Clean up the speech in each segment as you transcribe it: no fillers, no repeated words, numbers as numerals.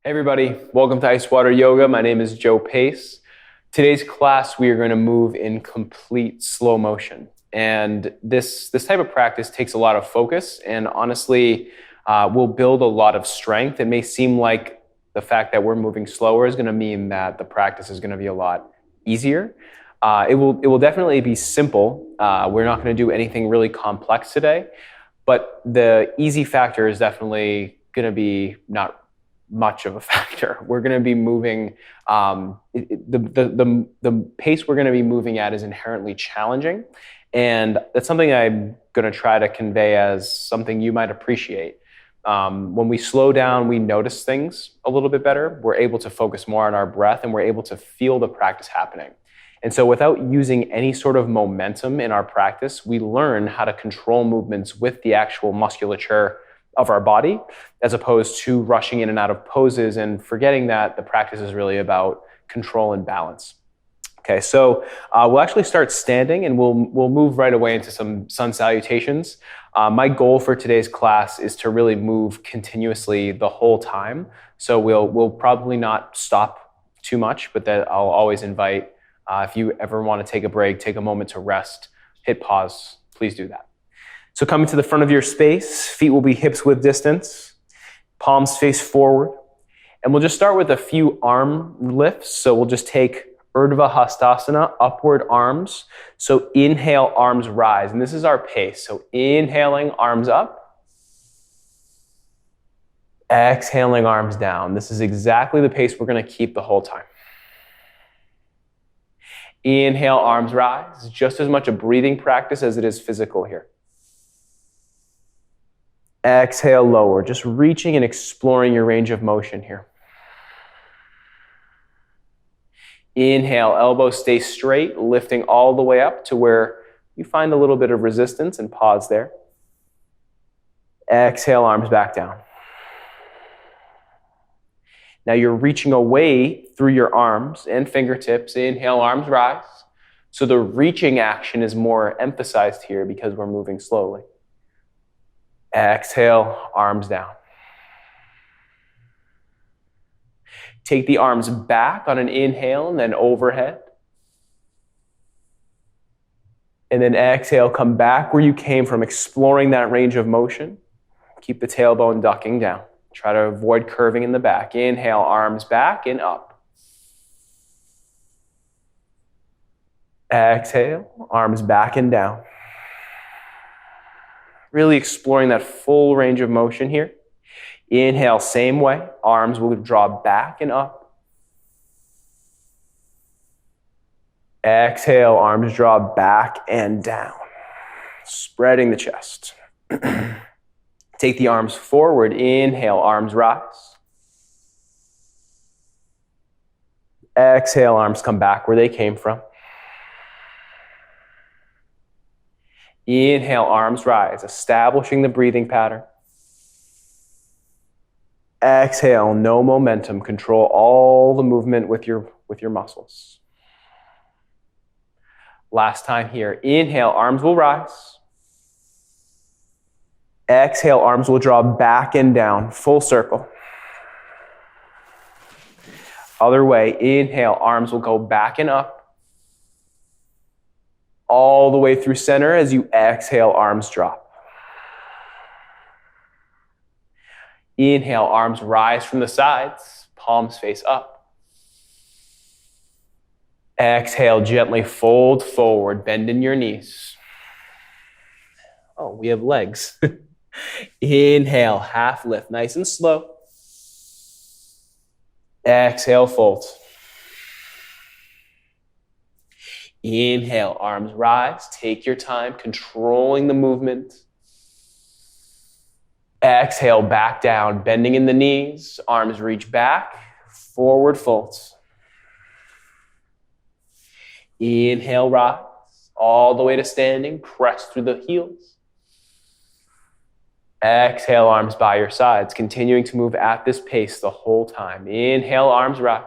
Hey everybody, welcome to Icewater Yoga. My name is Joe Pace. Today's class, we are going to move in complete slow motion. And this type of practice takes a lot of focus and honestly will build a lot of strength. It may seem like the fact that we're moving slower is going to mean that the practice is going to be a lot easier. It will definitely be simple. We're not going to do anything really complex today, but the easy factor is definitely going to be not much of a factor. We're going to be moving, the pace we're going to be moving at is inherently challenging. And that's something I'm going to try to convey as something you might appreciate. When we slow down, we notice things a little bit better. We're able to focus more on our breath and we're able to feel the practice happening. And so without using any sort of momentum in our practice, we learn how to control movements with the actual musculature of our body, as opposed to rushing in and out of poses and forgetting that the practice is really about control and balance. Okay, so we'll actually start standing and we'll move right away into some sun salutations. My goal for today's class is to really move continuously the whole time. So we'll probably not stop too much, but that I'll always invite, if you ever want to take a break, take a moment to rest, hit pause, please do that. So coming to the front of your space, feet will be hips width distance, palms face forward. And we'll just start with a few arm lifts. So we'll just take Urdhva Hastasana, upward arms. So inhale, arms rise. And this is our pace. So inhaling, arms up. Exhaling, arms down. This is exactly the pace we're going to keep the whole time. Inhale, arms rise. It's just as much a breathing practice as it is physical here. Exhale, lower, just reaching and exploring your range of motion here. Inhale, elbows stay straight, lifting all the way up to where you find a little bit of resistance and pause there. Exhale, arms back down. Now you're reaching away through your arms and fingertips. Inhale, arms rise. So the reaching action is more emphasized here because we're moving slowly. Exhale, arms down. Take the arms back on an inhale and then overhead. And then exhale, come back where you came from, exploring that range of motion. Keep the tailbone ducking down. Try to avoid curving in the back. Inhale, arms back and up. Exhale, arms back and down. Really exploring that full range of motion here. Inhale, same way. Arms will draw back and up. Exhale, arms draw back and down. Spreading the chest. Take the arms forward. Inhale, arms rise. Exhale, arms come back where they came from. Inhale, arms rise, establishing the breathing pattern. Exhale, no momentum. Control all the movement with your muscles. Last time here. Inhale, arms will rise. Exhale, arms will draw back and down, full circle. Other way. Inhale, arms will go back and up. All the way through center as you exhale, arms drop. Inhale, arms rise from the sides, palms face up. Exhale, gently fold forward, bend in your knees. Oh, we have legs. Inhale, half lift, nice and slow. Exhale, fold. Inhale, arms rise. Take your time, controlling the movement. Exhale, back down, bending in the knees. Arms reach back, forward folds. Inhale, rise. All the way to standing. Press through the heels. Exhale, arms by your sides. Continuing to move at this pace the whole time. Inhale, arms rise.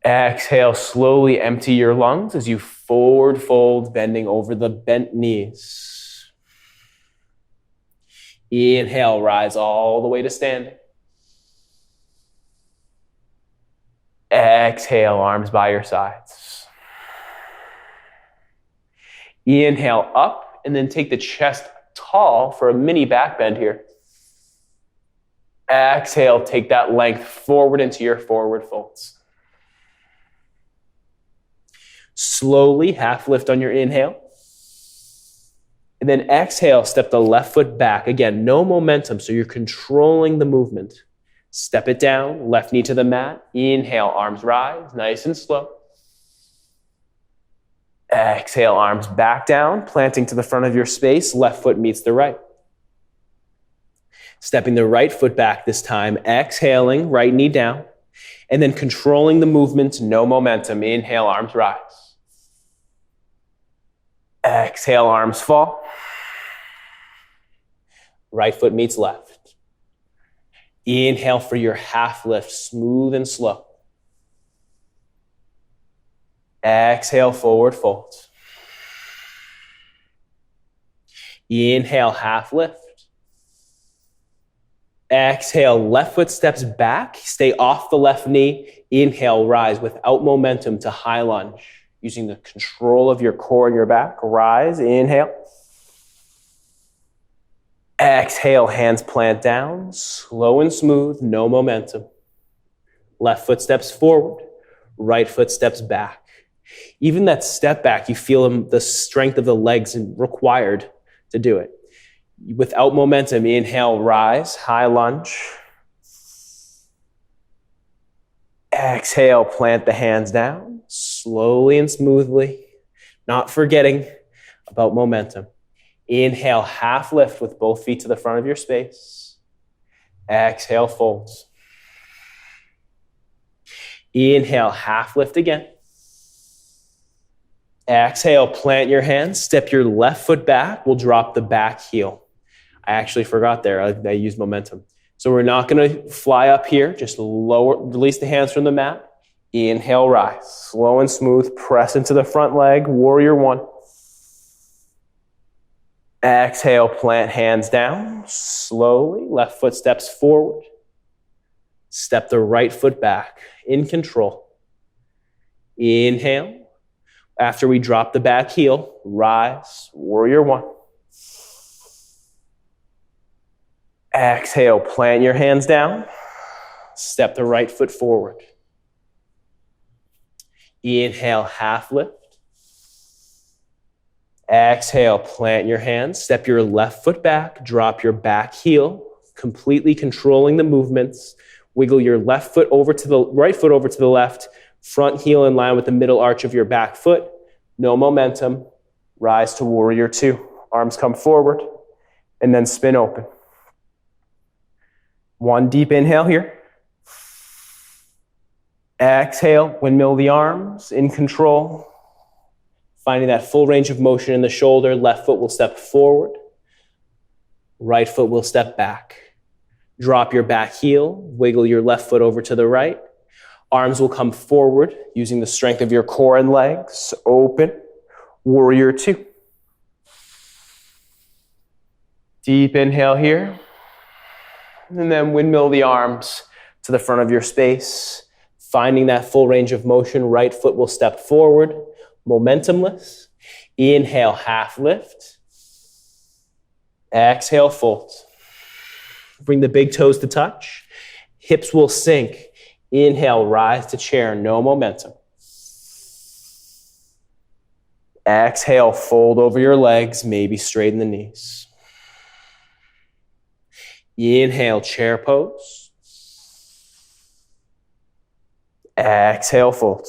Exhale, slowly empty your lungs as you forward fold, bending over the bent knees. Inhale, rise all the way to standing. Exhale, arms by your sides. Inhale up, and then take the chest tall for a mini back bend here. Exhale, take that length forward into your forward folds. Slowly, half lift on your inhale. And then exhale, step the left foot back. Again, no momentum, so you're controlling the movement. Step it down, left knee to the mat. Inhale, arms rise, nice and slow. Exhale, arms back down, planting to the front of your space. Left foot meets the right. Stepping the right foot back this time, exhaling, right knee down, and then controlling the movement, no momentum. Inhale, arms rise. Exhale, arms fall. Right foot meets left. Inhale for your half lift, smooth and slow. Exhale, forward fold. Inhale, half lift. Exhale, left foot steps back. Stay off the left knee. Inhale, rise without momentum to high lunge. Using the control of your core and your back. Rise, inhale. Exhale, hands plant down. Slow and smooth, no momentum. Left foot steps forward. Right foot steps back. Even that step back, you feel the strength of the legs required to do it. Without momentum, inhale, rise, high lunge. Exhale, plant the hands down, slowly and smoothly, not forgetting about momentum. Inhale, half lift with both feet to the front of your space. Exhale, folds. Inhale, half lift again. Exhale, plant your hands, step your left foot back. We'll drop the back heel. I actually forgot there. I used momentum. So we're not going to fly up here. Just release the hands from the mat. Inhale, rise. Slow and smooth. Press into the front leg. Warrior one. Exhale, plant hands down. Slowly, left foot steps forward. Step the right foot back. In control. Inhale. After we drop the back heel, rise. Warrior one. Exhale, plant your hands down. Step the right foot forward. Inhale, half lift. Exhale, plant your hands. Step your left foot back. Drop your back heel, completely controlling the movements. Wiggle your left foot over to the right foot over to the left. Front heel in line with the middle arch of your back foot. No momentum. Rise to warrior two. Arms come forward and then spin open. One deep inhale here. Exhale, windmill the arms, in control. Finding that full range of motion in the shoulder. Left foot will step forward. Right foot will step back. Drop your back heel. Wiggle your left foot over to the right. Arms will come forward using the strength of your core and legs. Open. Warrior two. Deep inhale here. And then windmill the arms to the front of your space. Finding that full range of motion. Right foot will step forward. Momentumless. Inhale, half lift. Exhale, fold. Bring the big toes to touch. Hips will sink. Inhale, rise to chair, no momentum. Exhale, fold over your legs, maybe straighten the knees. Inhale, chair pose. Exhale, fold.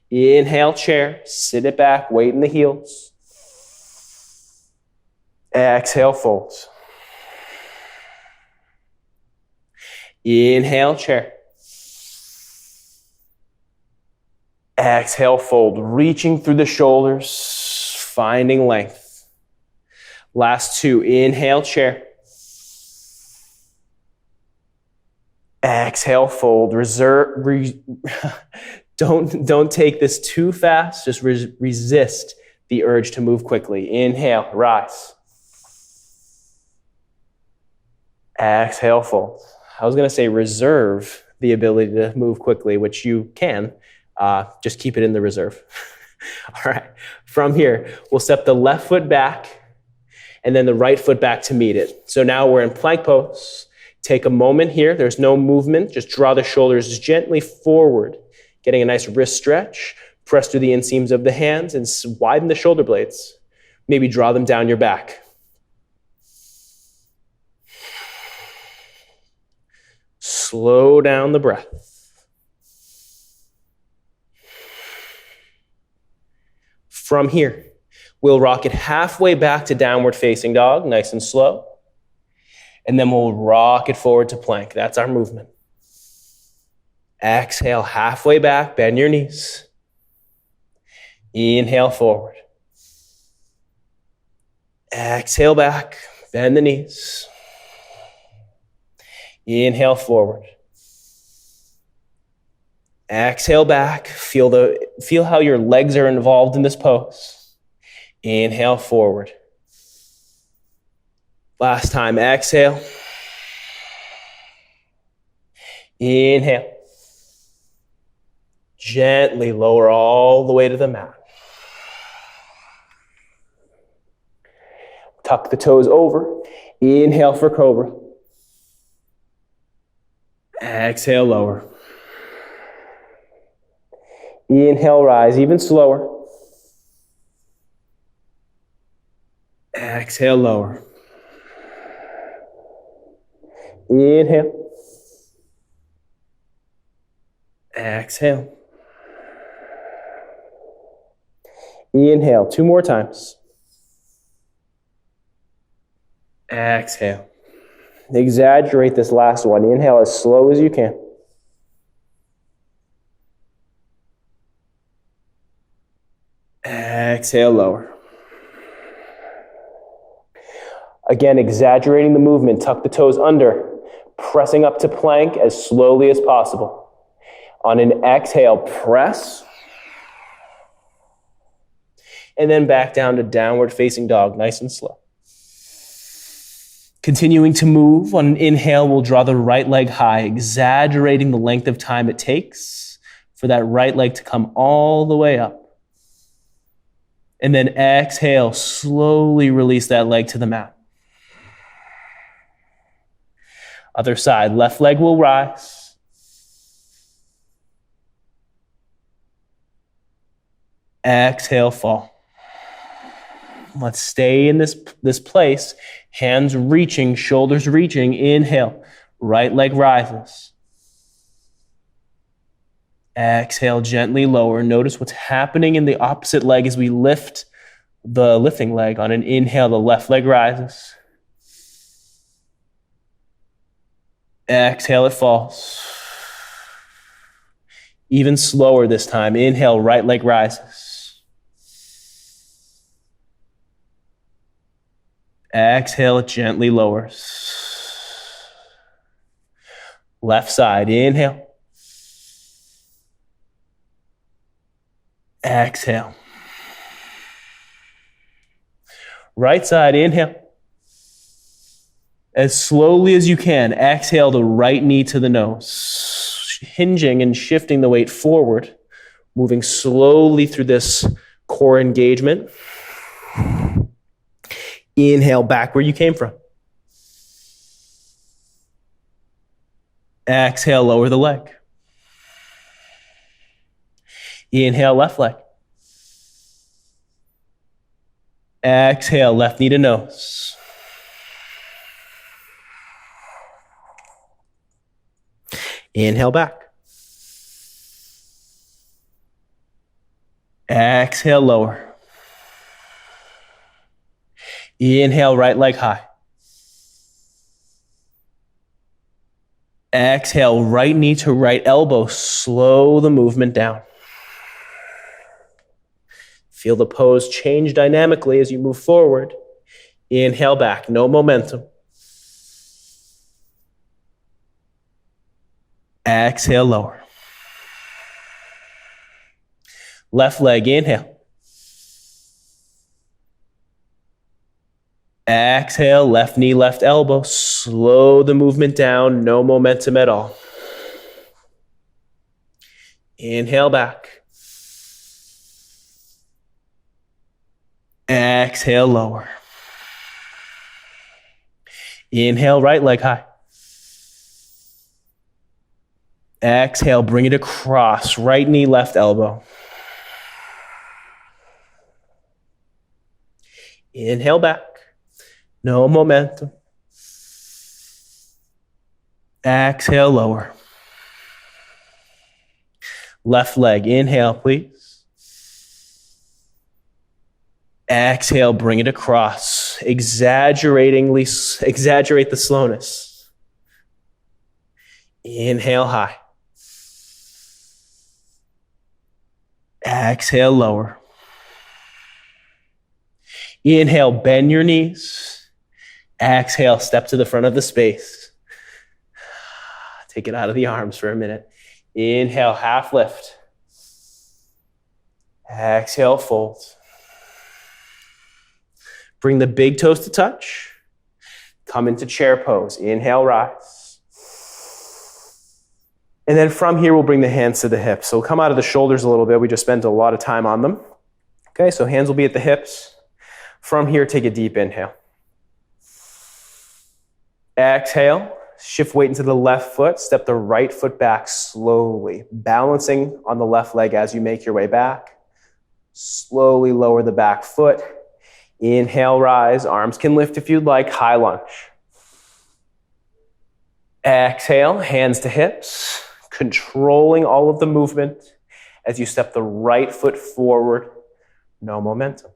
Inhale, chair, sit it back, weight in the heels. Exhale, fold. Inhale, chair. Exhale, fold. Reaching through the shoulders, finding length. Last two. Inhale, chair. Exhale, fold. Don't take this too fast. Just resist the urge to move quickly. Inhale, rise. Exhale, fold. I was going to say reserve the ability to move quickly, which you can. Just keep it in the reserve. All right. From here, we'll step the left foot back and then the right foot back to meet it. So now we're in plank pose. Take a moment here. There's no movement. Just draw the shoulders gently forward, getting a nice wrist stretch. Press through the inseams of the hands and widen the shoulder blades. Maybe draw them down your back. Slow down the breath. From here, we'll rock it halfway back to downward facing dog, nice and slow. And then we'll rock it forward to plank. That's our movement. Exhale, halfway back, bend your knees. Inhale, forward. Exhale, back, bend the knees. Inhale, forward. Exhale, back. Feel how your legs are involved in this pose. Inhale, forward. Last time, exhale. Inhale. Gently lower all the way to the mat. Tuck the toes over. Inhale for cobra. Exhale, lower. Inhale, rise even slower. Exhale, lower. Inhale. Exhale. Inhale, 2 more times. Exhale. Exaggerate this last one. Inhale as slow as you can. Exhale, lower. Again, exaggerating the movement. Tuck the toes under, pressing up to plank as slowly as possible. On an exhale, press. And then back down to downward facing dog, nice and slow. Continuing to move, on an inhale, we'll draw the right leg high, exaggerating the length of time it takes for that right leg to come all the way up. And then exhale, slowly release that leg to the mat. Other side, left leg will rise. Exhale, fall. Let's stay in this place. Hands reaching, shoulders reaching. Inhale, right leg rises. Exhale, gently lower. Notice what's happening in the opposite leg as we lift the lifting leg. On an inhale, the left leg rises. Exhale, it falls. Even slower this time. Inhale, right leg rises. Exhale, it gently lowers. Left side, inhale. Exhale. Right side, inhale. As slowly as you can, exhale the right knee to the nose. Hinging and shifting the weight forward, moving slowly through this core engagement. Inhale back where you came from. Exhale, lower the leg. Inhale, left leg. Exhale, left knee to nose. Inhale back. Exhale, lower. Inhale, right leg high. Exhale, right knee to right elbow. Slow the movement down. Feel the pose change dynamically as you move forward. Inhale back, no momentum. Exhale, lower. Left leg, inhale. Exhale, left knee, left elbow. Slow the movement down, no momentum at all. Inhale back. Exhale, lower. Inhale, right leg high. Exhale, bring it across. Right knee, left elbow. Inhale back. No momentum. Exhale, lower. Left leg, inhale, please. Exhale, bring it across. Exaggerate the slowness. Inhale, high. Exhale, lower. Inhale, bend your knees. Exhale, step to the front of the space. Take it out of the arms for a minute. Inhale, half lift. Exhale, fold. Bring the big toes to touch. Come into chair pose. Inhale, rise. And then from here, we'll bring the hands to the hips. So we'll come out of the shoulders a little bit. We just spent a lot of time on them. Okay, so hands will be at the hips. From here, take a deep inhale. Exhale, shift weight into the left foot. Step the right foot back slowly, balancing on the left leg as you make your way back. Slowly lower the back foot. Inhale, rise. Arms can lift if you'd like. High lunge. Exhale, hands to hips, controlling all of the movement as you step the right foot forward. No momentum.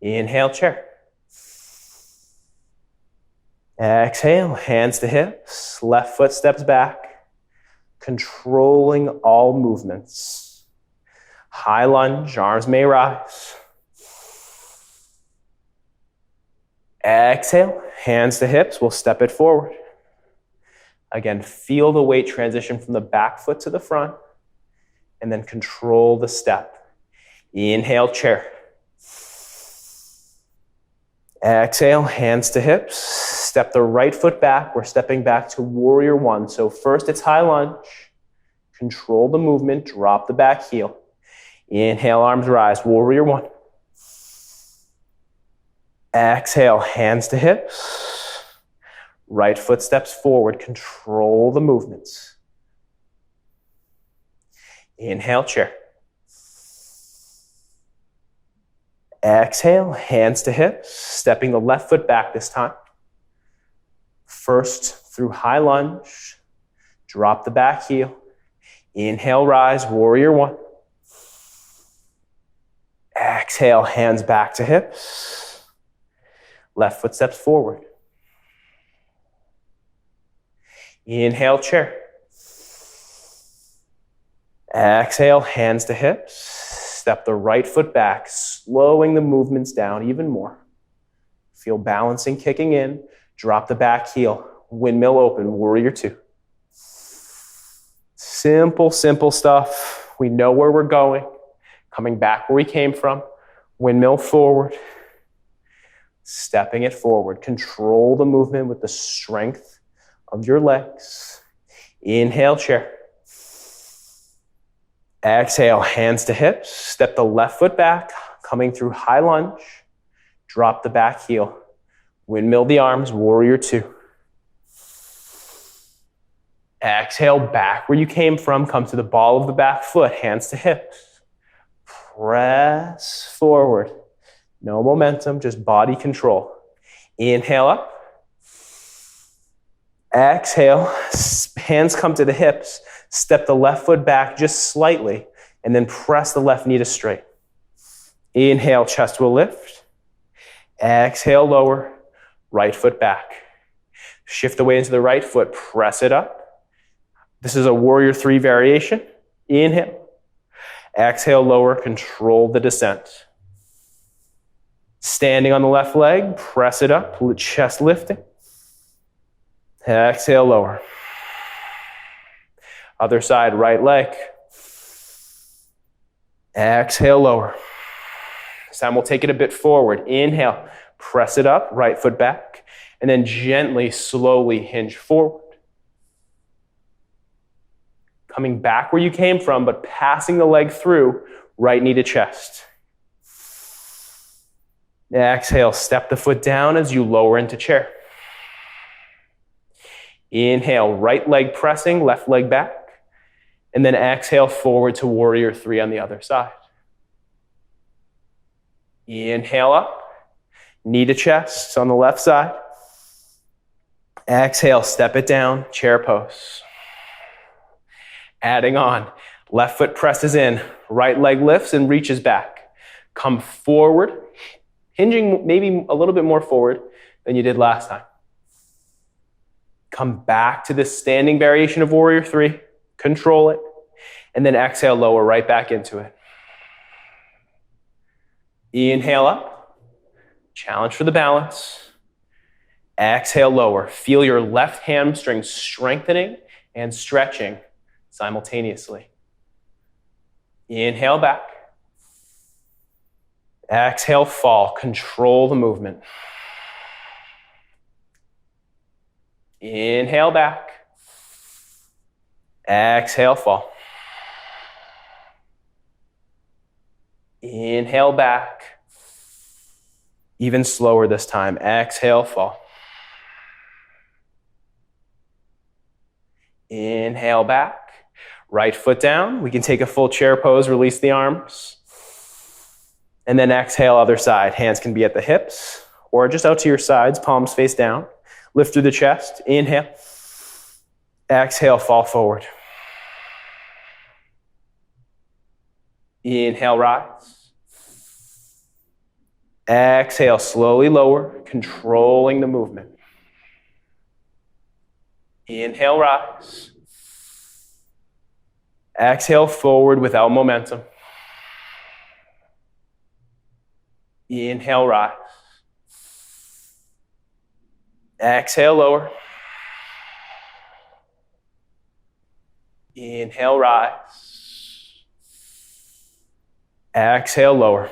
Inhale, chair. Exhale, hands to hips, left foot steps back, controlling all movements. High lunge, arms may rise. Exhale, hands to hips, we'll step it forward. Again, feel the weight transition from the back foot to the front, and then control the step. Inhale, chair. Exhale, hands to hips. Step the right foot back. We're stepping back to warrior one. So first it's high lunge. Control the movement. Drop the back heel. Inhale, arms rise. Warrior one. Exhale, hands to hips. Right foot steps forward. Control the movements. Inhale, chair. Exhale, hands to hips, stepping the left foot back this time. First through high lunge, drop the back heel. Inhale, rise, warrior one. Exhale, hands back to hips. Left foot steps forward. Inhale, chair. Exhale, hands to hips. Step the right foot back, slowing the movements down even more. Feel balancing kicking in. Drop the back heel. Windmill open, warrior two. Simple, simple stuff. We know where we're going. Coming back where we came from. Windmill forward. Stepping it forward. Control the movement with the strength of your legs. Inhale, chair. Exhale, hands to hips. Step the left foot back, coming through high lunge. Drop the back heel. Windmill the arms, warrior two. Exhale, back where you came from. Come to the ball of the back foot, hands to hips. Press forward. No momentum, just body control. Inhale up. Exhale, hands come to the hips. Step the left foot back just slightly, and then press the left knee to straight. Inhale, chest will lift. Exhale, lower. Right foot back. Shift the weight into the right foot. Press it up. This is a warrior three variation. Inhale. Exhale, lower. Control the descent. Standing on the left leg. Press it up. Chest lifting. Exhale, lower. Other side, right leg. Exhale, lower. This time we'll take it a bit forward. Inhale, Press it up, right foot back, and then gently, slowly hinge forward. Coming back where you came from, but passing the leg through, right knee to chest. Exhale, step the foot down as you lower into chair. Inhale, right leg pressing, left leg back. And then exhale, forward to warrior three on the other side. Inhale up, knee to chest on the left side. Exhale, step it down, chair pose. Adding on, left foot presses in, right leg lifts and reaches back. Come forward, hinging maybe a little bit more forward than you did last time. Come back to this standing variation of warrior three, control it, and then exhale, lower right back into it. Inhale up, challenge for the balance. Exhale, lower. Feel your left hamstring strengthening and stretching simultaneously. Inhale back. Exhale, fall. Control the movement. Inhale back. Exhale, fall. Inhale back. Even slower this time. Exhale, fall. Inhale back. Right foot down. We can take a full chair pose, release the arms. And then exhale, other side. Hands can be at the hips or just out to your sides, palms face down. Lift through the chest. Inhale. Exhale, fall forward. Inhale, rise. Exhale, slowly lower, controlling the movement. Inhale, rise. Exhale, forward without momentum. Inhale, rise. Exhale, lower. Inhale, rise. Exhale, lower.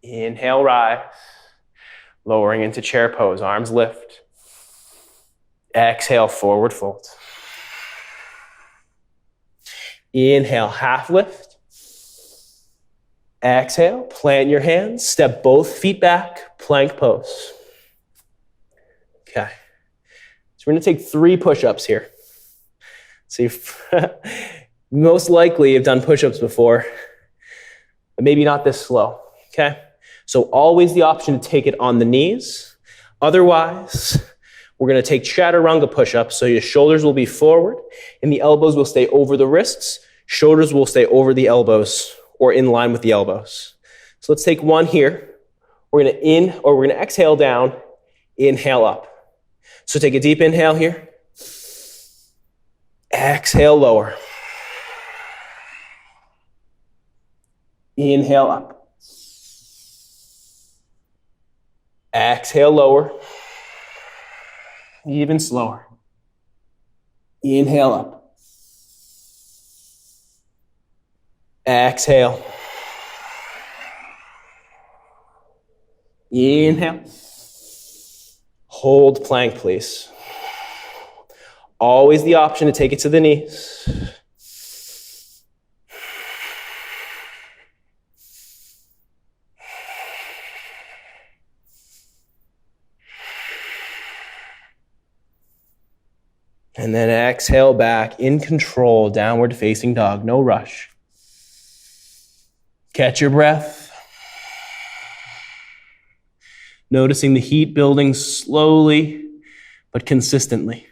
Inhale, rise. Lowering into chair pose, arms lift. Exhale, forward fold. Inhale, half lift. Exhale, plant your hands, step both feet back, plank pose. Okay. So we're going to take 3 push-ups here. So most likely you've done push-ups before, but maybe not this slow. Okay. So always the option to take it on the knees. Otherwise, we're going to take Chaturanga push-ups. So your shoulders will be forward and the elbows will stay over the wrists. Shoulders will stay over the elbows or in line with the elbows. So let's take one here. We're going to exhale down, inhale up. So take a deep inhale here. Exhale, lower. Inhale up. Exhale, lower. Even slower. Inhale up. Exhale. Inhale. Hold plank, please. Always the option to take it to the knees. And then exhale back in control, downward facing dog, no rush. Catch your breath. Noticing the heat building slowly but consistently.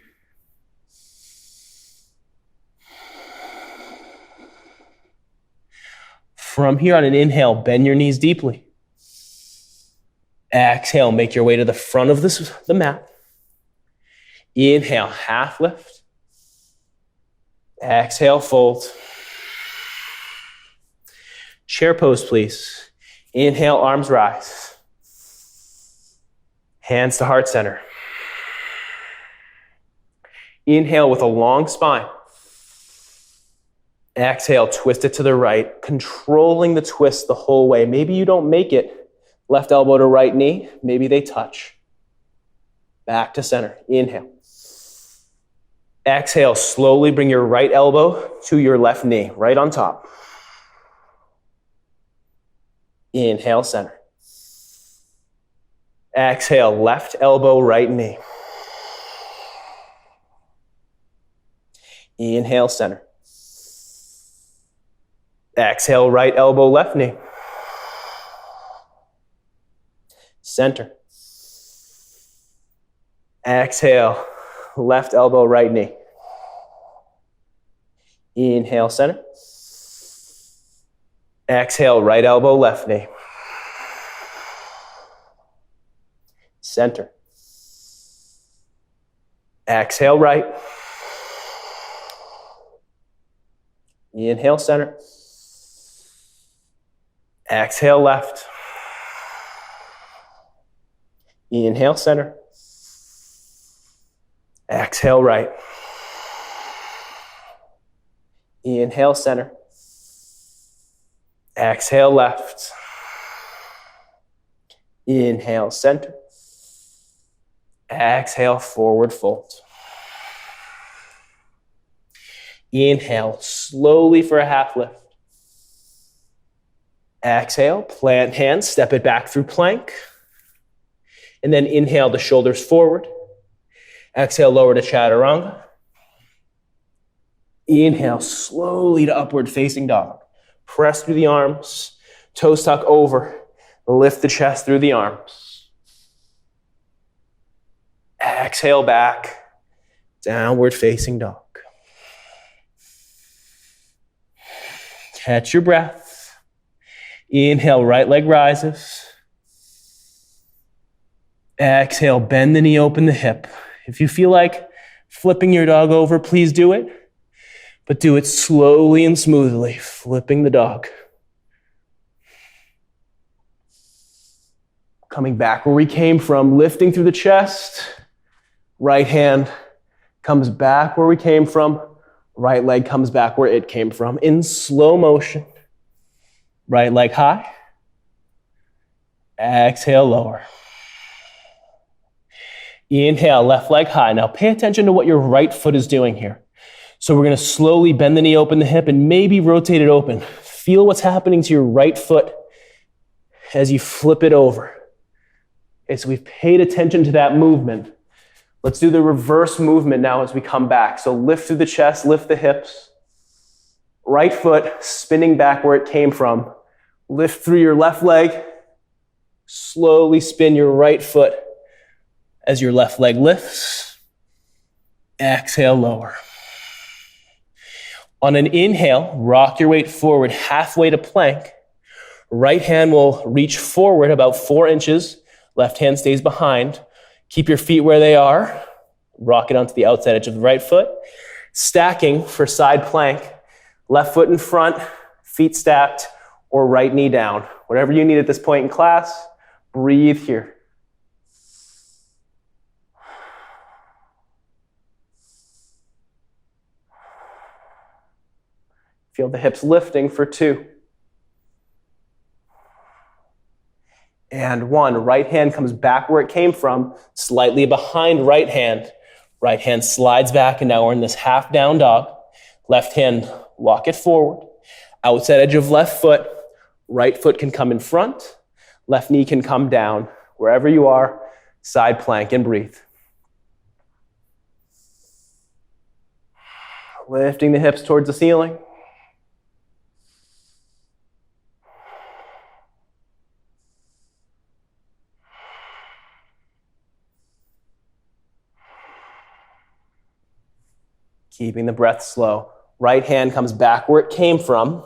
From here on an inhale, bend your knees deeply. Exhale, make your way to the front of the mat. Inhale, half lift. Exhale, fold. Chair pose, please. Inhale, arms rise. Hands to heart center. Inhale with a long spine. Exhale, twist it to the right, controlling the twist the whole way. Maybe you don't make it left elbow to right knee. Maybe they touch. Back to center. Inhale. Exhale, slowly bring your right elbow to your left knee, right on top. Inhale, center. Exhale, left elbow, right knee. Inhale, center. Exhale, right elbow, left knee. Center. Exhale, left elbow, right knee. Inhale, center. Exhale, right elbow, left knee. Center. Exhale, right. Inhale, center. Exhale, left. Inhale, center. Exhale, right. Inhale, center. Exhale, left. Inhale, center. Exhale, forward fold. Inhale, slowly for a half lift. Exhale, plant hands, step it back through plank. And then inhale the shoulders forward. Exhale, lower to Chaturanga. Inhale, slowly to upward facing dog. Press through the arms, toes tuck over, lift the chest through the arms. Exhale back, downward facing dog. Catch your breath. Inhale, right leg rises. Exhale, bend the knee, open the hip. If you feel like flipping your dog over, please do it. But do it slowly and smoothly, flipping the dog. Coming back where we came from, lifting through the chest. Right hand comes back where we came from. Right leg comes back where it came from. In slow motion. Right leg high. Exhale, lower. Inhale, left leg high. Now pay attention to what your right foot is doing here. So we're going to slowly bend the knee, open the hip, and maybe rotate it open. Feel what's happening to your right foot as you flip it over. Okay, so we've paid attention to that movement. Let's do the reverse movement now as we come back. So lift through the chest, lift the hips. Right foot spinning back where it came from. Lift through your left leg. Slowly spin your right foot as your left leg lifts. Exhale, lower. On an inhale, rock your weight forward halfway to plank. Right hand will reach forward about 4 inches. Left hand stays behind. Keep your feet where they are. Rock it onto the outside edge of the right foot. Stacking for side plank. Left foot in front, feet stacked, or right knee down. Whatever you need at this point in class, breathe here. Feel the hips lifting for 2. And 1. Right hand comes back where it came from, slightly behind right hand. Right hand slides back, and now we're in this half down dog. Left hand, walk it forward. Outside edge of left foot. Right foot can come in front. Left knee can come down. Wherever you are, side plank and breathe. Lifting the hips towards the ceiling. Keeping the breath slow. Right hand comes back where it came from.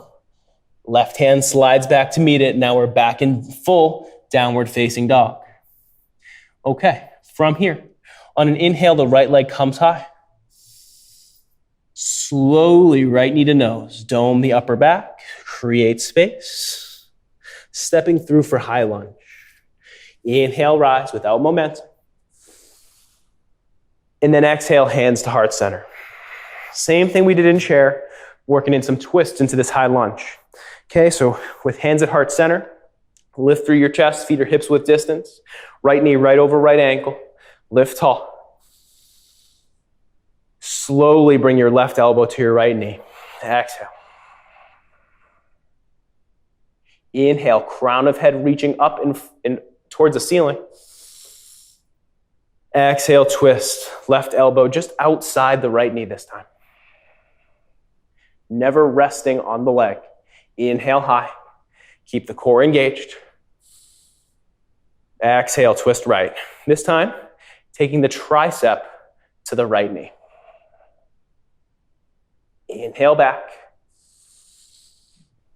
Left hand slides back to meet it. Now we're back in full downward facing dog. Okay, from here, on an inhale, the right leg comes high. Slowly, right knee to nose. Dome the upper back. Create space. Stepping through for high lunge. Inhale, rise without momentum. And then exhale, hands to heart center. Same thing we did in chair. working in some twists into this high lunge. Okay, so with hands at heart center, lift through your chest, feet or hips width distance. Right knee right over right ankle. Lift tall. Slowly bring your left elbow to your right knee. Exhale. Inhale, crown of head reaching up and towards the ceiling. Exhale, twist. Left elbow just outside the right knee this time. Never resting on the leg. Inhale high. Keep the core engaged. Exhale, twist right. This time, taking the tricep to the right knee. Inhale back.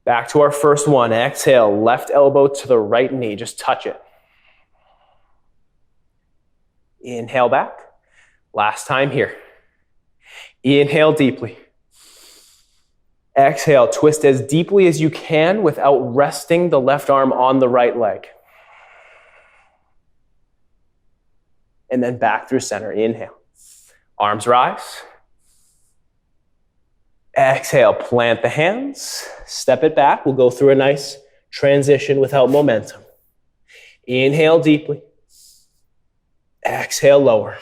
Back to our first one. Exhale, left elbow to the right knee. Just touch it. Inhale back. Last time here. Inhale deeply. Exhale, twist as deeply as you can without resting the left arm on the right leg. And then back through center. Inhale. Arms rise. Exhale, plant the hands. Step it back. We'll go through a nice transition without momentum. Inhale deeply. Exhale, lower.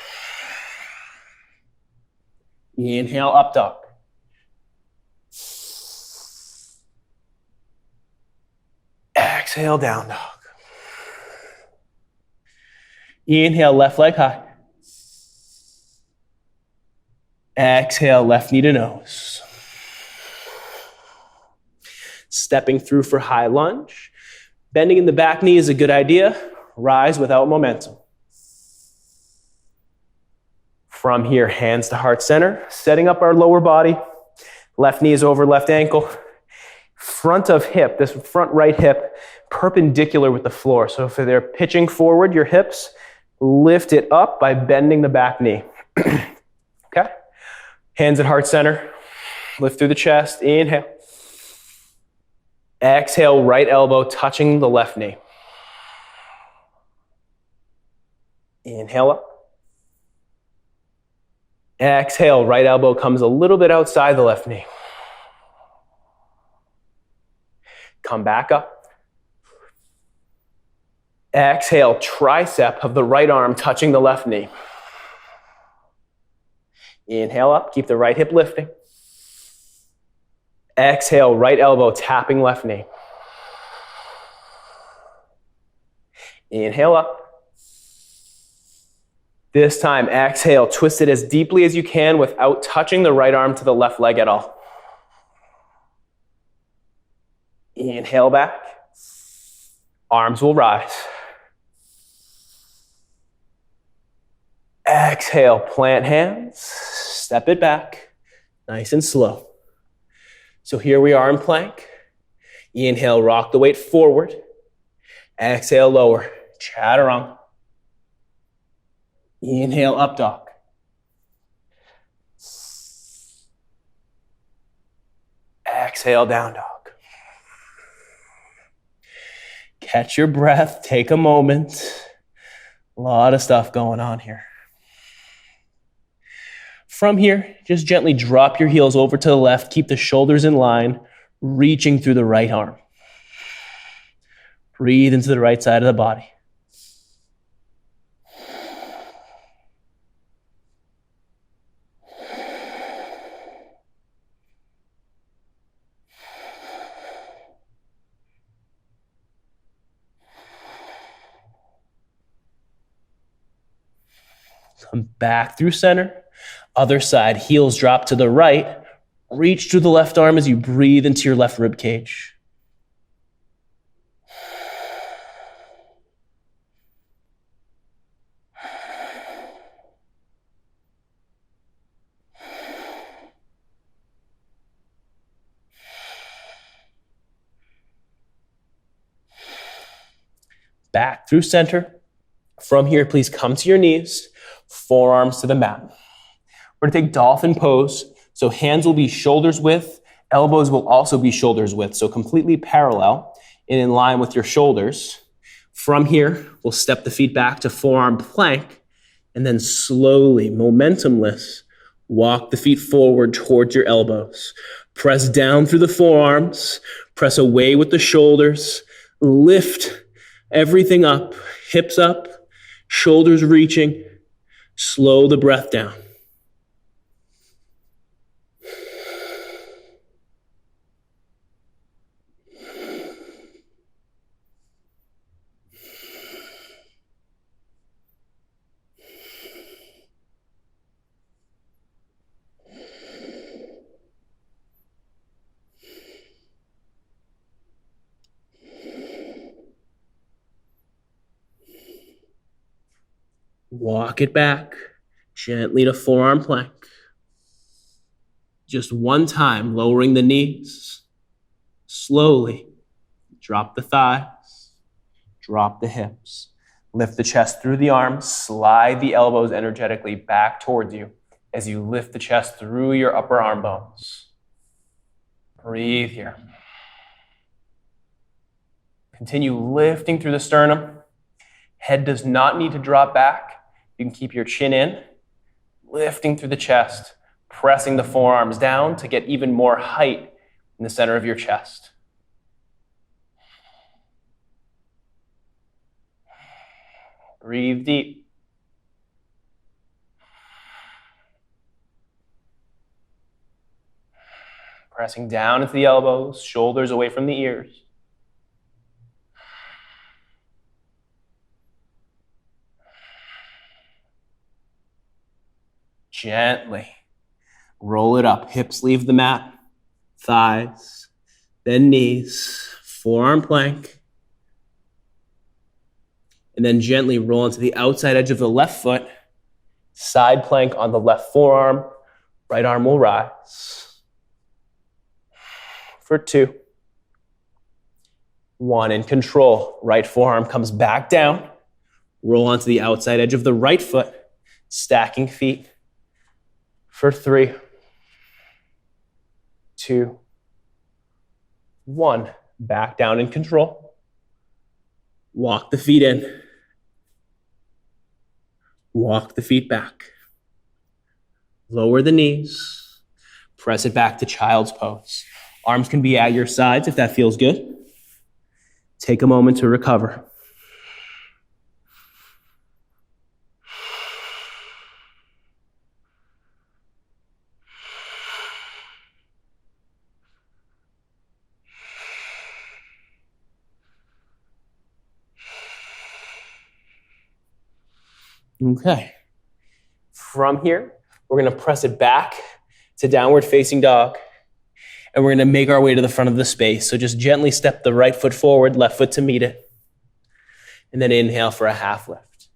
Inhale, up dog. Exhale, down dog. Inhale, left leg high. Exhale, left knee to nose. Stepping through for high lunge. Bending in the back knee is a good idea. Rise without momentum. From here, hands to heart center, setting up our lower body. Left knee is over left ankle. Front of hip, this front right hip, perpendicular with the floor. So if they're pitching forward, your hips, lift it up by bending the back knee. Okay? Hands at heart center. Lift through the chest. Inhale. Exhale, right elbow touching the left knee. Inhale up. Exhale, right elbow comes a little bit outside the left knee. Come back up. Exhale, tricep of the right arm touching the left knee. Inhale up, keep the right hip lifting. Exhale, right elbow tapping left knee. Inhale up. This time, exhale, twist it as deeply as you can without touching the right arm to the left leg at all. Inhale back. Arms will rise. Exhale, plant hands, step it back, nice and slow. So here we are in plank. Inhale, rock the weight forward. Exhale, lower, Chaturanga. Inhale, up dog. Exhale, down dog. Catch your breath, take a moment. A lot of stuff going on here. From here, just gently drop your heels over to the left. Keep the shoulders in line, reaching through the right arm. Breathe into the right side of the body. Come back through center. Other side, heels drop to the right. Reach through the left arm as you breathe into your left rib cage. Back through center. From here, please come to your knees, forearms to the mat. We're going to take Dolphin Pose. So hands will be shoulders width, elbows will also be shoulders width. So completely parallel and in line with your shoulders. From here, we'll step the feet back to forearm plank and then slowly, momentumless, walk the feet forward towards your elbows. Press down through the forearms. Press away with the shoulders. Lift everything up. Hips up. Shoulders reaching. Slow the breath down. Walk it back gently to forearm plank. Just one time, lowering the knees. Slowly drop the thighs, drop the hips. Lift the chest through the arms, slide the elbows energetically back towards you as you lift the chest through your upper arm bones. Breathe here. Continue lifting through the sternum. Head does not need to drop back. You can keep your chin in, lifting through the chest, pressing the forearms down to get even more height in the center of your chest. Breathe deep. Pressing down into the elbows, shoulders away from the ears. Gently roll it up. Hips leave the mat. Thighs, then knees, forearm plank. And then gently roll into the outside edge of the left foot. Side plank on the left forearm. Right arm will rise. For 2. 1, in control. Right forearm comes back down. Roll onto the outside edge of the right foot. Stacking feet. For 3, 2, 1. Back down in control. Walk the feet in. Walk the feet back. Lower the knees. Press it back to child's pose. Arms can be at your sides if that feels good. Take a moment to recover. Okay. From here, we're going to press it back to downward facing dog. And we're going to make our way to the front of the space. So just gently step the right foot forward, left foot to meet it. And then inhale for a half lift.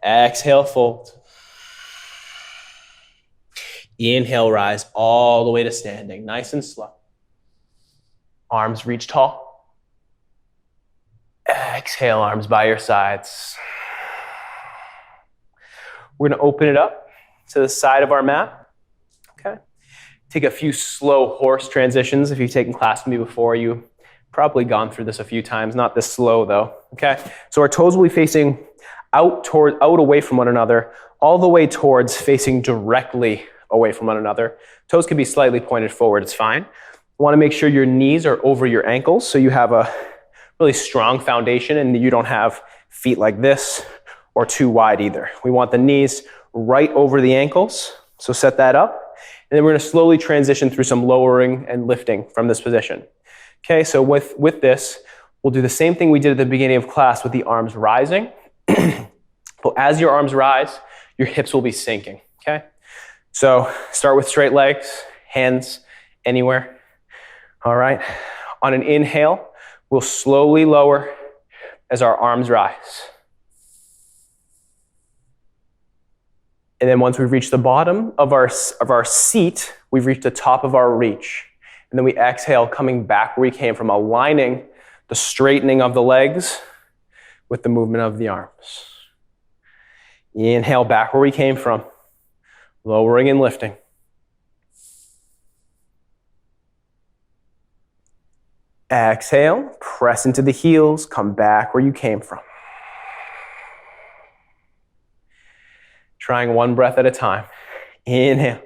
Exhale, fold. Inhale, rise all the way to standing, nice and slow. Arms reach tall. Exhale, arms by your sides. We're going to open it up to the side of our mat. Okay. Take a few slow horse transitions. If you've taken class with me before, you've probably gone through this a few times. Not this slow though. Okay. So our toes will be facing out away from one another, all the way towards facing directly away from one another. Toes can be slightly pointed forward. It's fine. You want to make sure your knees are over your ankles so you have a really strong foundation and you don't have feet like this or too wide either. We want the knees right over the ankles. So set that up. And then we're going to slowly transition through some lowering and lifting from this position. Okay, so with this, we'll do the same thing we did at the beginning of class with the arms rising. But as your arms rise, your hips will be sinking. Okay? So start with straight legs, hands anywhere. All right. On an inhale, we'll slowly lower as our arms rise. And then once we've reached the bottom of our seat, we've reached the top of our reach. And then we exhale, coming back where we came from, aligning the straightening of the legs with the movement of the arms. Inhale back where we came from, lowering and lifting. Exhale, press into the heels, come back where you came from. Trying one breath at a time. Inhale.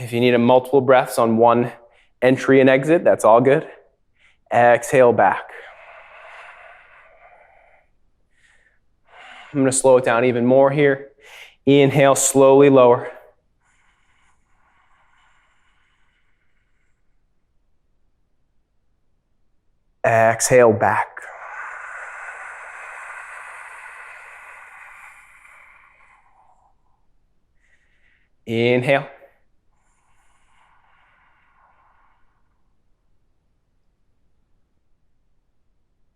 If you need a multiple breaths on one entry and exit, that's all good. Exhale back. I'm going to slow it down even more here. Inhale, slowly lower. Exhale back. Inhale.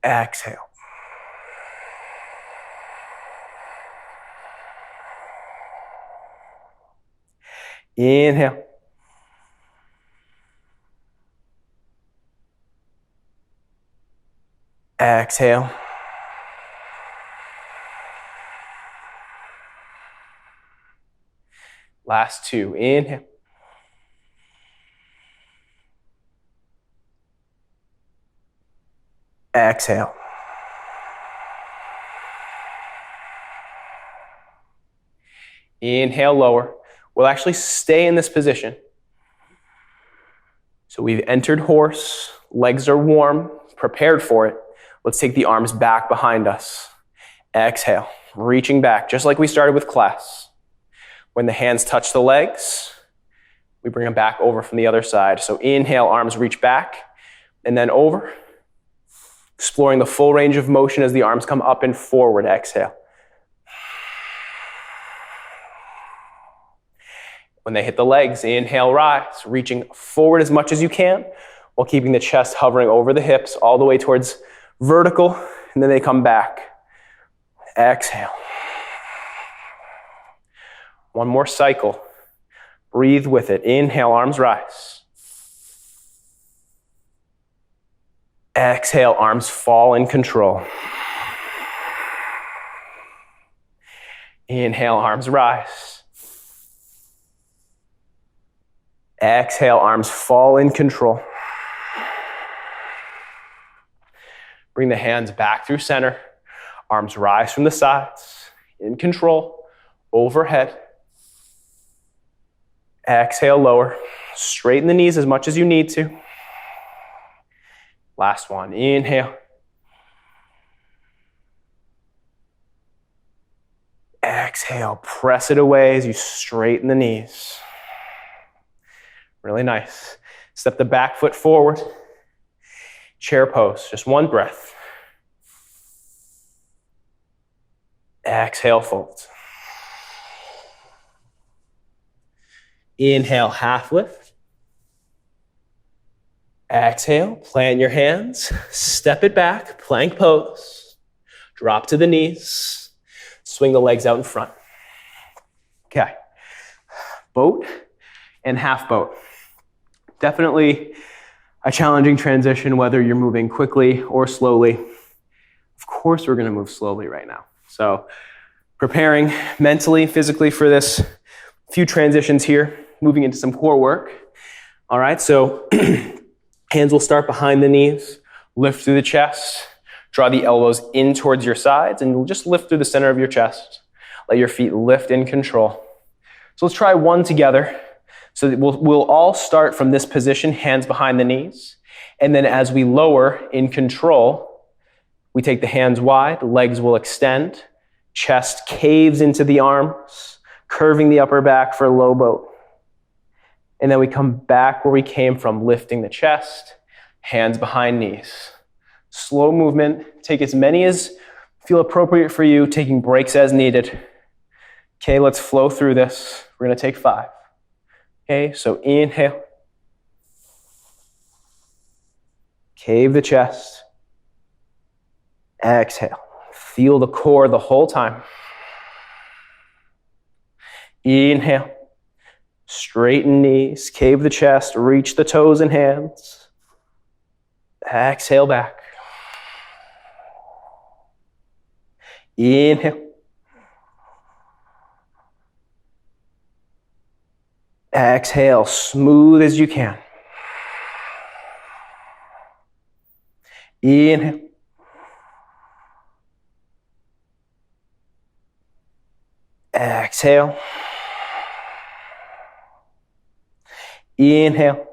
Exhale. Inhale. Exhale. Last two. Inhale. Exhale. Inhale, lower. We'll actually stay in this position. So we've entered horse, legs are warm, prepared for it. Let's take the arms back behind us. Exhale, reaching back, just like we started with class. When the hands touch the legs, we bring them back over from the other side. So inhale, arms reach back, and then over. Exploring the full range of motion as the arms come up and forward. Exhale. When they hit the legs, inhale, rise, reaching forward as much as you can while keeping the chest hovering over the hips all the way towards vertical, and then they come back. Exhale. One more cycle. Breathe with it. Inhale, arms rise. Exhale, arms fall in control. Inhale, arms rise. Exhale, arms fall in control. Bring the hands back through center. Arms rise from the sides. In control. Overhead. Exhale, lower. Straighten the knees as much as you need to. Last one. Inhale. Exhale. Press it away as you straighten the knees. Really nice. Step the back foot forward. Chair pose. Just one breath. Exhale, fold. Inhale, half lift. Exhale, plant your hands. Step it back, plank pose. Drop to the knees. Swing the legs out in front. Okay. Boat and half boat. Definitely a challenging transition, whether you're moving quickly or slowly. Of course, we're going to move slowly right now. So preparing mentally, physically for this. Few transitions here, moving into some core work. All right, so hands will start behind the knees, lift through the chest, draw the elbows in towards your sides, and you'll just lift through the center of your chest. Let your feet lift in control. So let's try one together. So that we'll all start from this position, hands behind the knees. And then as we lower in control, we take the hands wide, legs will extend, chest caves into the arms, curving the upper back for a low boat. And then we come back where we came from, lifting the chest, hands behind knees. Slow movement. Take as many as feel appropriate for you, taking breaks as needed. Okay, let's flow through this. We're going to take 5. Okay, so inhale. Cave the chest. Exhale. Feel the core the whole time. Inhale. Straighten knees. Cave the chest. Reach the toes and hands. Exhale back. Inhale. Exhale, smooth as you can. Inhale. Exhale. Inhale.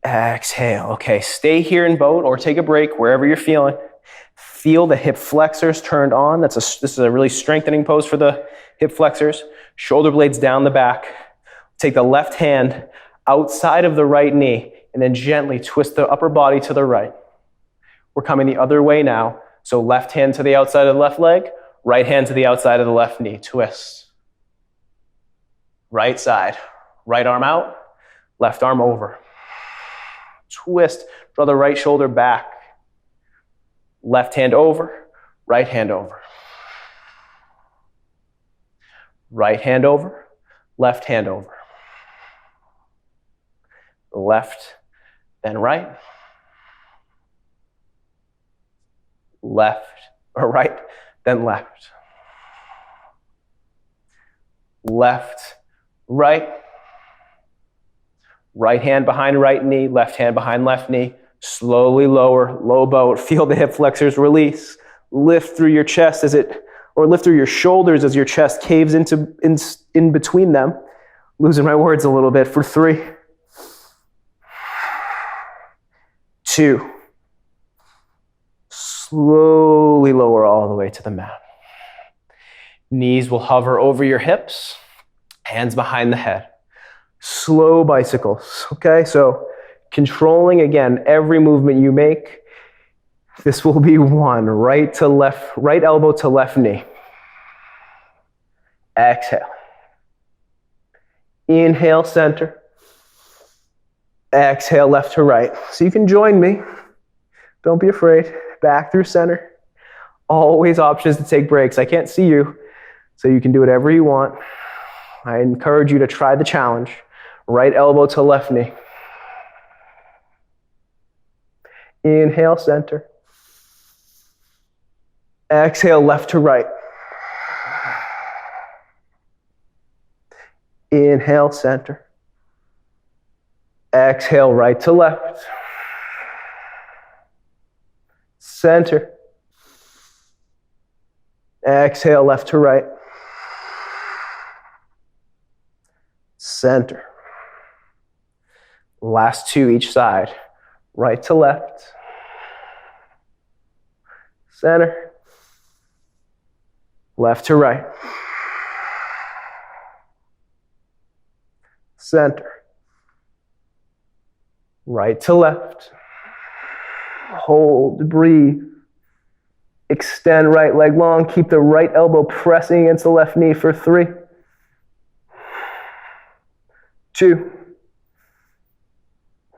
Exhale. Okay, stay here in boat or take a break wherever you're feeling. Feel the hip flexors turned on. This is a really strengthening pose for the hip flexors. Shoulder blades down the back. Take the left hand outside of the right knee and then gently twist the upper body to the right. We're coming the other way now. So left hand to the outside of the left leg, right hand to the outside of the left knee. Twist. Right side. Right arm out, left arm over. Twist. Draw the right shoulder back. Left hand over, right hand over. Right hand over, left hand over. Left, then right. Left, or right, then left. Left, right. Right hand behind right knee, left hand behind left knee. Slowly lower, low boat. Feel the hip flexors release. Lift through your chest or lift through your shoulders as your chest caves in between them. Losing my words a little bit for 3, 2. Slowly lower all the way to the mat. Knees will hover over your hips, hands behind the head. Slow bicycles, okay? So controlling, again, every movement you make. This will be 1, right to left, right elbow to left knee. Exhale. Inhale, center. Exhale, left to right. So you can join me. Don't be afraid. Back through center. Always options to take breaks. I can't see you, so you can do whatever you want. I encourage you to try the challenge. Right elbow to left knee. Inhale, center. Exhale, left to right. Inhale, center. Exhale, right to left. Center. Exhale, left to right. Center. Last 2 each side. Right to left. Center. Left to right. Center. Right to left. Hold, breathe. Extend right leg long. Keep the right elbow pressing against the left knee for 3, 2,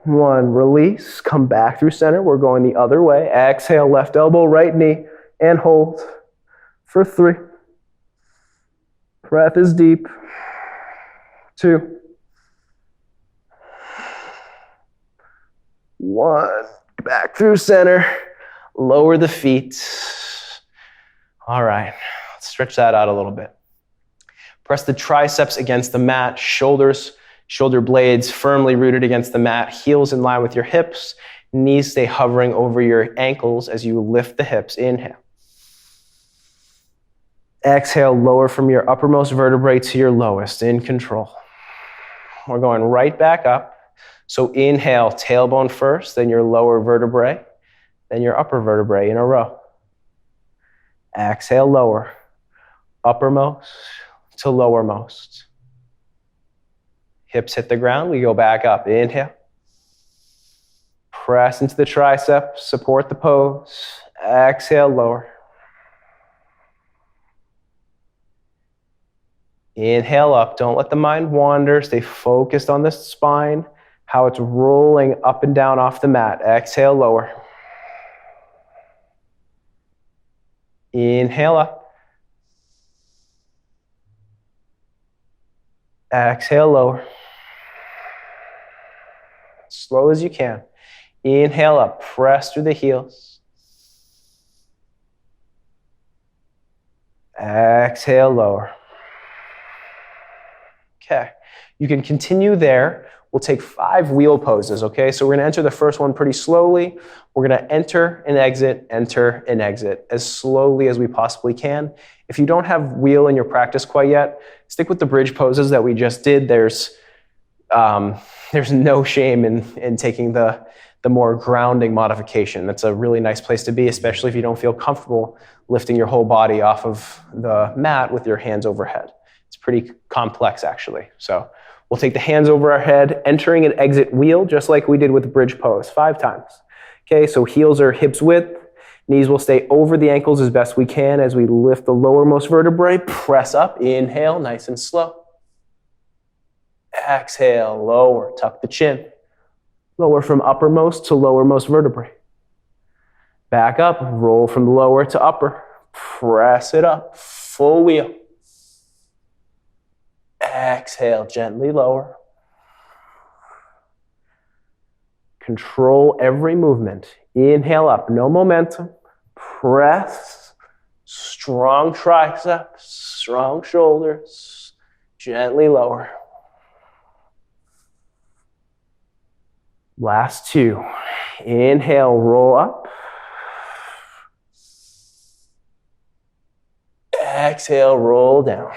1. Release. Come back through center. We're going the other way. Exhale, left elbow, right knee, and hold for 3. Breath is deep. 2, 1. Back through center. Lower the feet. All right. Let's stretch that out a little bit. Press the triceps against the mat. Shoulder blades firmly rooted against the mat. Heels in line with your hips. Knees stay hovering over your ankles as you lift the hips. Inhale. Exhale, lower from your uppermost vertebrae to your lowest, in control. We're going right back up. So inhale, tailbone first, then your lower vertebrae, then your upper vertebrae in a row. Exhale, lower, uppermost to lowermost. Hips hit the ground, we go back up. Inhale. Press into the triceps, support the pose. Exhale, lower. Inhale up, don't let the mind wander. Stay focused on the spine, how it's rolling up and down off the mat. Exhale, lower. Inhale up. Exhale, lower. Slow as you can. Inhale up, press through the heels. Exhale, lower. Okay, You can continue there. We'll take 5 wheel poses, okay? So we're gonna enter the first one pretty slowly. We're gonna enter and exit as slowly as we possibly can. If you don't have wheel in your practice quite yet, stick with the bridge poses that we just did. There's no shame in taking the more grounding modification. That's a really nice place to be, especially if you don't feel comfortable lifting your whole body off of the mat with your hands overhead. It's pretty complex, actually. So we'll take the hands over our head, entering and exit wheel, just like we did with the bridge pose, 5 times. Okay, so heels are hips width. Knees will stay over the ankles as best we can as we lift the lowermost vertebrae. Press up, inhale, nice and slow. Exhale, lower, tuck the chin. Lower from uppermost to lowermost vertebrae. Back up, roll from lower to upper. Press it up, full wheel. Exhale, gently lower. Control every movement. Inhale up, no momentum. Press, strong triceps, strong shoulders. Gently lower. Last 2. Inhale, roll up. Exhale, roll down.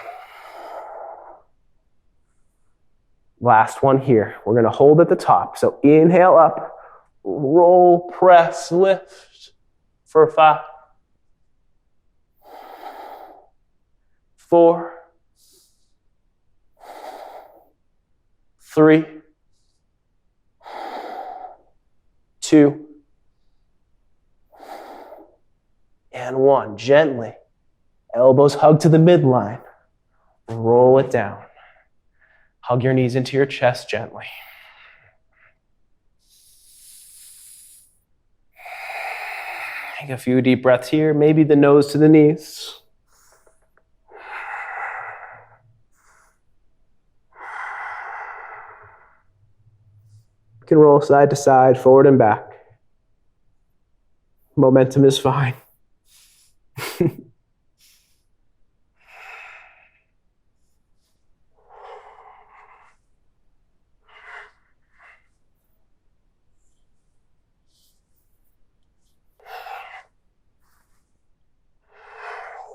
Last one here. We're going to hold at the top. So inhale up, roll, press, lift for 5, 4, 3, 2, and 1. Gently. Elbows hug to the midline. Roll it down. Hug your knees into your chest gently. Take a few deep breaths here, maybe the nose to the knees. You can roll side to side, forward and back. Momentum is fine.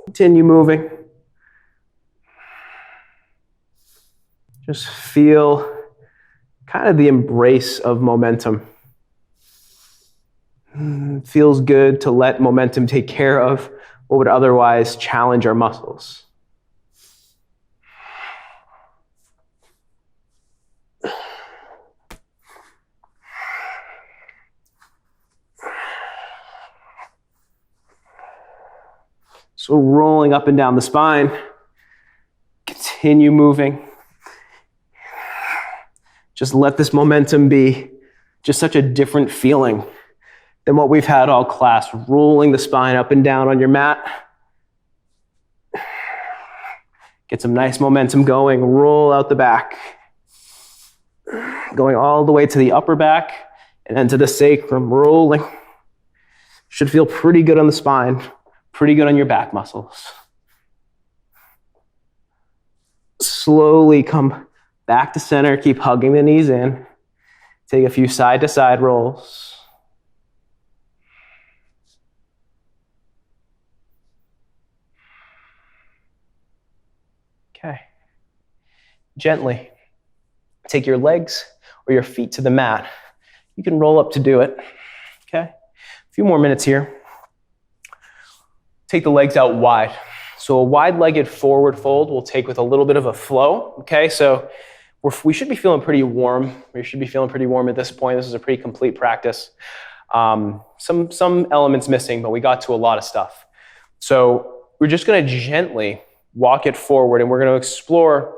Continue moving. Just feel kind of the embrace of momentum. It feels good to let momentum take care of what would otherwise challenge our muscles. So rolling up and down the spine, continue moving. Just let this momentum be just such a different feeling than what we've had all class, rolling the spine up and down on your mat. Get some nice momentum going, roll out the back. Going all the way to the upper back and then to the sacrum, rolling. Should feel pretty good on the spine. Pretty good on your back muscles. Slowly come back to center. Keep hugging the knees in. Take a few side to side rolls. Okay. Gently take your legs or your feet to the mat. You can roll up to do it. Okay. A few more minutes here. Take the legs out wide. So a wide-legged forward fold we'll take with a little bit of a flow. Okay, so we should be feeling pretty warm. We should be feeling pretty warm at this point. This is a pretty complete practice. Some elements missing, but we got to a lot of stuff. So we're just going to gently walk it forward, and we're going to explore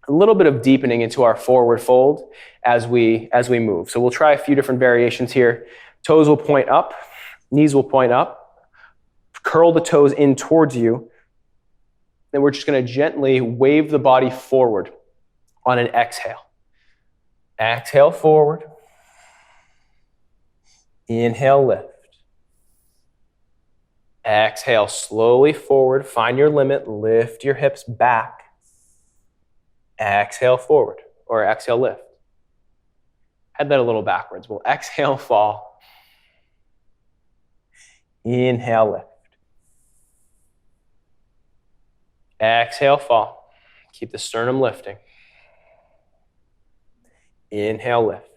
a little bit of deepening into our forward fold as we move. So we'll try a few different variations here. Toes will point up, knees will point up. Curl the toes in towards you. Then we're just going to gently wave the body forward on an exhale. Exhale forward. Inhale, lift. Exhale slowly forward. Find your limit. Lift your hips back. Exhale forward, or exhale lift. Head that a little backwards. We'll exhale fall. Inhale lift. Exhale fall. Keep the sternum lifting. Inhale lift.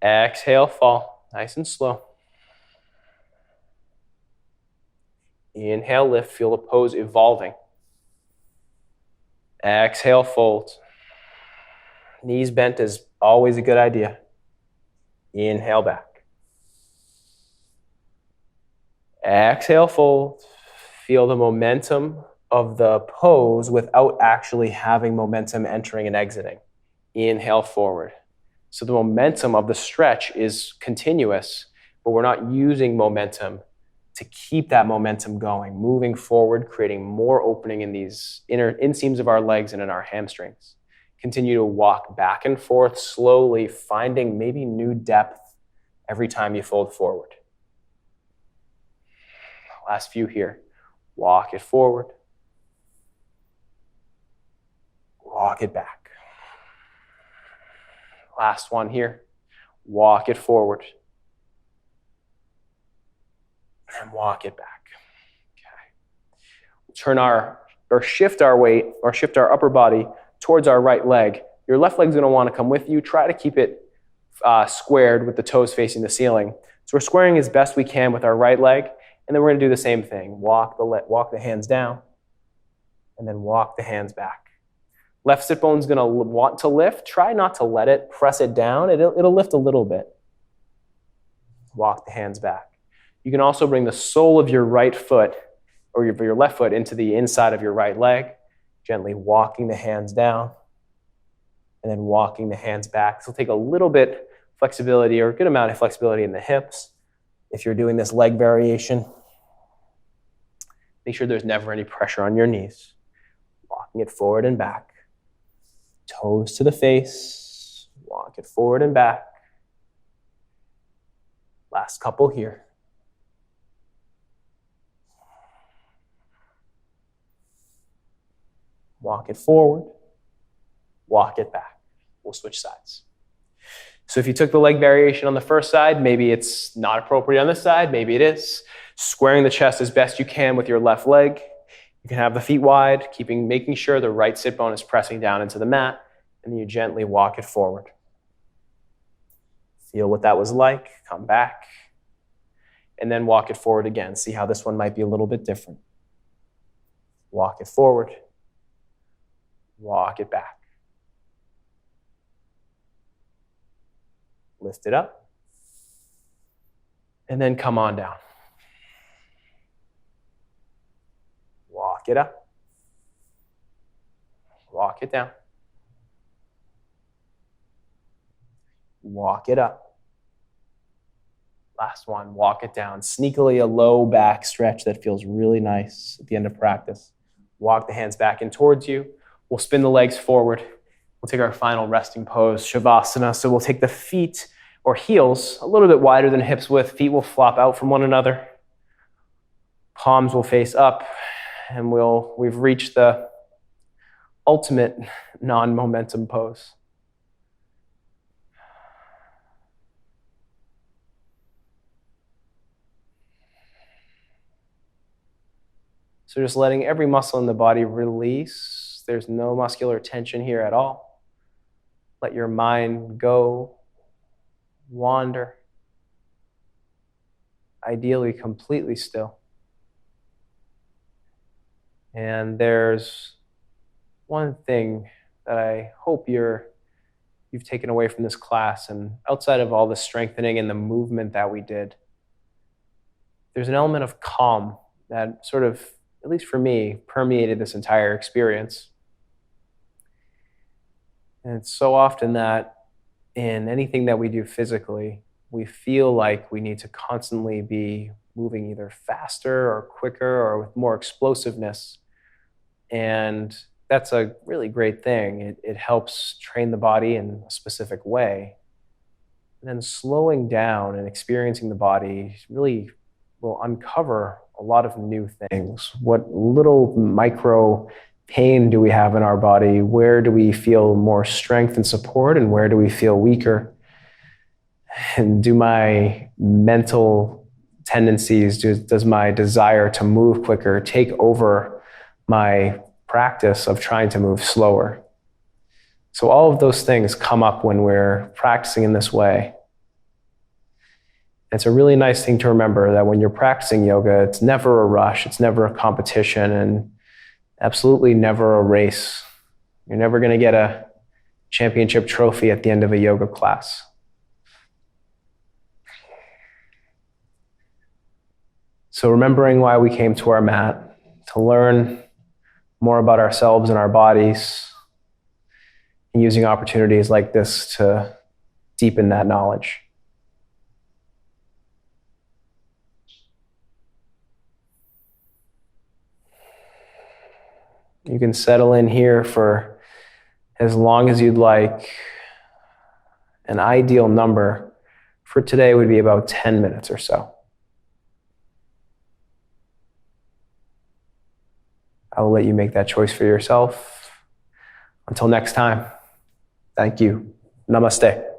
Exhale fall. Nice and slow. Inhale lift. Feel the pose evolving. Exhale fold. Knees bent is always a good idea. Inhale back. Exhale fold. Feel the momentum of the pose without actually having momentum entering and exiting. Inhale forward. So the momentum of the stretch is continuous, but we're not using momentum to keep that momentum going, moving forward, creating more opening in these inner inseams of our legs and in our hamstrings. Continue to walk back and forth slowly, finding maybe new depth every time you fold forward. Last few here. Walk it forward. Walk it back. Last one here. Walk it forward. And walk it back. Okay. Turn or shift our weight, or shift our upper body towards our right leg. Your left leg's going to want to come with you. Try to keep it squared with the toes facing the ceiling. So we're squaring as best we can with our right leg, and then we're going to do the same thing. Walk the hands down, and then walk the hands back. Left sit bone's going to want to lift. Try not to let it. Press it down. It'll lift a little bit. Walk the hands back. You can also bring the sole of your right foot, or your left foot, into the inside of your right leg, gently walking the hands down, and then walking the hands back. This will take a little bit flexibility, or a good amount of flexibility in the hips. If you're doing this leg variation, make sure there's never any pressure on your knees. Walking it forward and back. Toes to the face. Walk it forward and back. Last couple here. Walk it forward. Walk it back. We'll switch sides. So if you took the leg variation on the first side, maybe it's not appropriate on this side, maybe it is. Squaring the chest as best you can with your left leg. You can have the feet wide, making sure the right sit bone is pressing down into the mat, and then you gently walk it forward. Feel what that was like, come back, and then walk it forward again. See how this one might be a little bit different. Walk it forward, walk it back. Lift it up, and then come on down. Walk it up. Walk it down. Walk it up. Last one, walk it down. Sneakily a low back stretch that feels really nice at the end of practice. Walk the hands back in towards you. We'll spin the legs forward. We'll take our final resting pose, Shavasana. So we'll take the feet or heels a little bit wider than hips width. Feet will flop out from one another. Palms will face up, and we've reached the ultimate non-momentum pose. So just letting every muscle in the body release. There's no muscular tension here at all. Let your mind go, wander, ideally completely still. And there's one thing that I hope you've taken away from this class, and outside of all the strengthening and the movement that we did, there's an element of calm that sort of, at least for me, permeated this entire experience. And it's so often that in anything that we do physically, we feel like we need to constantly be moving either faster or quicker or with more explosiveness. And that's a really great thing. It helps train the body in a specific way. And then slowing down and experiencing the body really will uncover a lot of new things. What little micro pain do we have in our body? Where do we feel more strength and support, and where do we feel weaker? And do my mental tendencies, does my desire to move quicker take over my practice of trying to move slower? So all of those things come up when we're practicing in this way. It's a really nice thing to remember that when you're practicing yoga, it's never a rush, it's never a competition, and absolutely never a race. You're never going to get a championship trophy at the end of a yoga class. So remembering why we came to our mat, to learn more about ourselves and our bodies, and using opportunities like this to deepen that knowledge. You can settle in here for as long as you'd like. An ideal number for today would be about 10 minutes or so. I will let you make that choice for yourself. Until next time, thank you. Namaste.